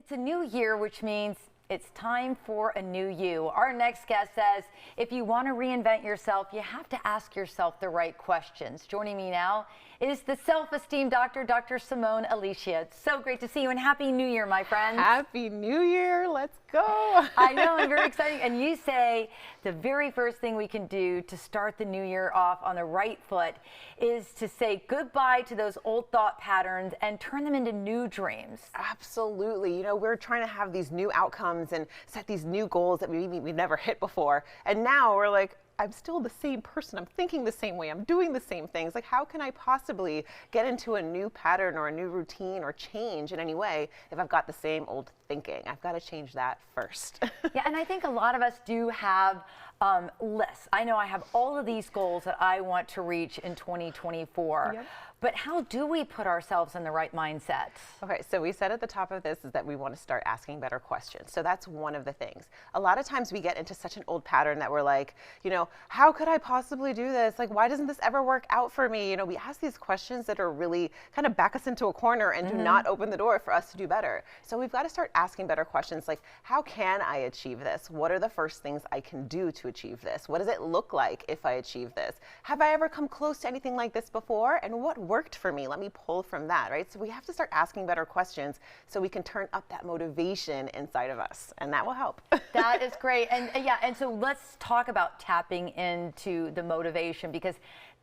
It's a new year, which means it's time for a new you. Our next guest says, if you want to reinvent yourself, you have to ask yourself the right questions. Joining me now is the self-esteem doctor, Dr. Simone Alicea. It's so great to see you, and Happy New Year, my friend. Happy New Year. Let's go. I know, I'm very excited. And you say the very first thing we can do to start the new year off on the right foot is to say goodbye to those old thought patterns and turn them into new dreams. Absolutely. You know, we're trying to have these new outcomes and set these new goals that we've never hit before. And now we're like, I'm still the same person. I'm thinking the same way. I'm doing the same things. Like, how can I possibly get into a new pattern or a new routine or change in any way if I've got the same old thinking? I've got to change that first. Yeah, and I think a lot of us do have lists. I know I have all of these goals that I want to reach in 2024. Yep. But how do we put ourselves in the right mindset? Okay, so we said at the top of this is that we want to start asking better questions. So that's one of the things. A lot of times we get into such an old pattern that we're like, you know, how could I possibly do this? Like, why doesn't this ever work out for me? You know, we ask these questions that are really kind of back us into a corner and do not open the door for us to do better. So we've got to start asking better questions like, how can I achieve this? What are the first things I can do to achieve this? What does it look like if I achieve this? Have I ever come close to anything like this before? And what worked for me? Let me pull from that, right? So we have to start asking better questions so we can turn up that motivation inside of us, and that will help. That is great. And yeah, and so let's talk about tapping into the motivation, because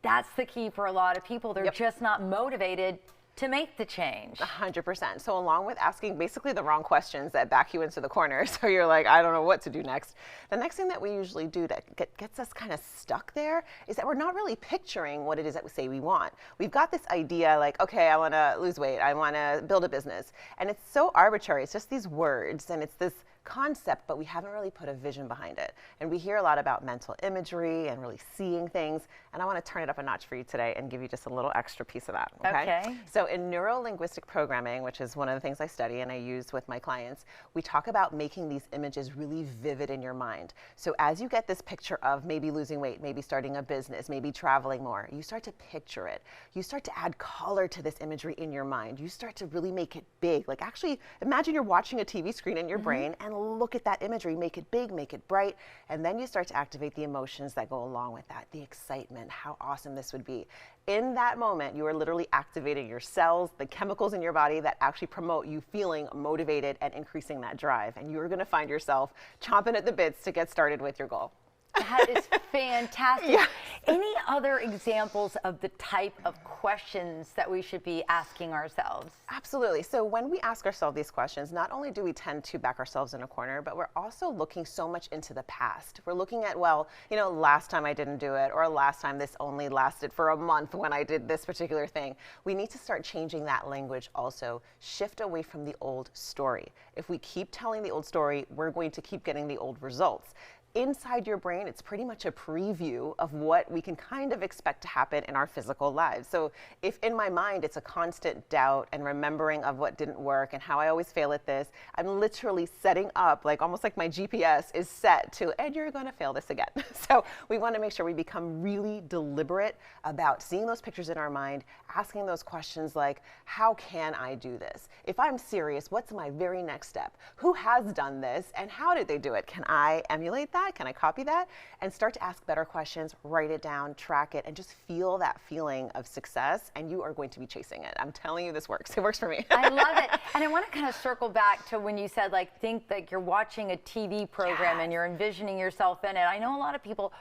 that's the key for a lot of people. They're just not motivated to make the change. 100%. So along with asking basically the wrong questions that back you into the corner, so you're like, I don't know what to do next. The next thing that we usually do that gets us kind of stuck there is that we're not really picturing what it is that we say we want. We've got this idea like, okay, I want to lose weight, I want to build a business. And it's so arbitrary. It's just these words and it's this concept, but we haven't really put a vision behind it. And we hear a lot about mental imagery and really seeing things. And I want to turn it up a notch for you today and give you just a little extra piece of that. Okay. So in neuro-linguistic programming, which is one of the things I study and I use with my clients, we talk about making these images really vivid in your mind. So as you get this picture of maybe losing weight, maybe starting a business, maybe traveling more, you start to picture it. You start to add color to this imagery in your mind. You start to really make it big. Like, actually, imagine you're watching a TV screen in your brain and look at that imagery, make it big, make it bright, and then you start to activate the emotions that go along with that, the excitement, how awesome this would be. In that moment, you are literally activating your cells, the chemicals in your body that actually promote you feeling motivated and increasing that drive. And you're going to find yourself chomping at the bits to get started with your goal. That is fantastic. Yeah. Any other examples of the type of questions that we should be asking ourselves? Absolutely. So when we ask ourselves these questions, not only do we tend to back ourselves in a corner, but we're also looking so much into the past. We're looking at, well, you know, last time I didn't do it, or last time this only lasted for a month when I did this particular thing. We need to start changing that language also. Shift away from the old story. If we keep telling the old story, we're going to keep getting the old results. Inside your brain, it's pretty much a preview of what we can kind of expect to happen in our physical lives. So if in my mind it's a constant doubt and remembering of what didn't work and how I always fail at this, I'm literally setting up, like almost like my GPS is set to, and you're gonna fail this again. So we wanna make sure we become really deliberate about seeing those pictures in our mind, asking those questions like, how can I do this? If I'm serious, what's my very next step? Who has done this and how did they do it? Can I emulate that? Can I copy that? And start to ask better questions, write it down, track it, and just feel that feeling of success, and you are going to be chasing it. I'm telling you, this works. It works for me. I love it. And I want to kind of circle back to when you said, like, think like you're watching a TV program and you're envisioning yourself in it. I know a lot of people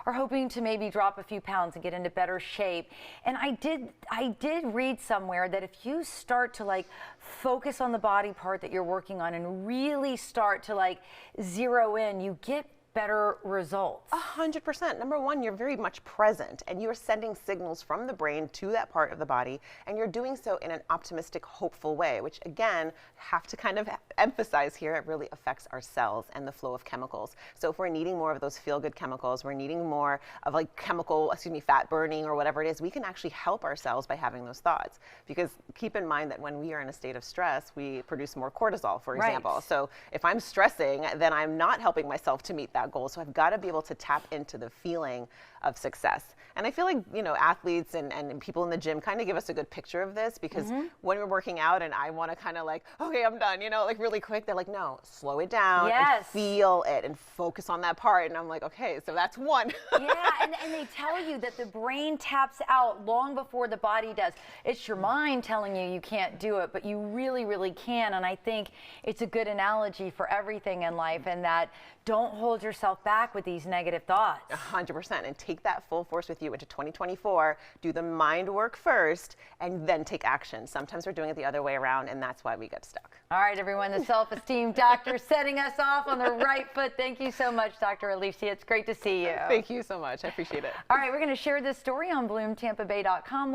are hoping to maybe drop a few pounds and get into better shape. And I did read somewhere that if you start to like focus on the body part that you're working on and really start to like zero in, you get better results. 100%. Number one, you're very much present and you're sending signals from the brain to that part of the body, and you're doing so in an optimistic, hopeful way, which again, have to kind of emphasize here, it really affects our cells and the flow of chemicals. So if we're needing more of those feel-good chemicals, we're needing more of like fat burning or whatever it is, we can actually help ourselves by having those thoughts. Because keep in mind that when we are in a state of stress, we produce more cortisol, for example. So if I'm stressing, then I'm not helping myself to meet that that goal. So I've got to be able to tap into the feeling of success. And I feel like, athletes and people in the gym kind of give us a good picture of this, because when we're working out and I want to kind of like, okay, I'm done, like really quick, they're like, no, slow it down and feel it and focus on that part. And I'm like, okay, so that's one. Yeah, and they tell you that the brain taps out long before the body does. It's your mind telling you you can't do it, but you really, really can. And I think it's a good analogy for everything in life, and that don't hold yourself back with these negative thoughts. 100%. And take that full force with you into 2024. Do the mind work first and then take action. Sometimes we're doing it the other way around, and that's why we get stuck. All right, everyone, the self-esteem doctor setting us off on the right foot. Thank you so much, Dr. Alicia. It's great to see you. Thank you so much. I appreciate it. All right, we're going to share this story on BloomTampaBay.com.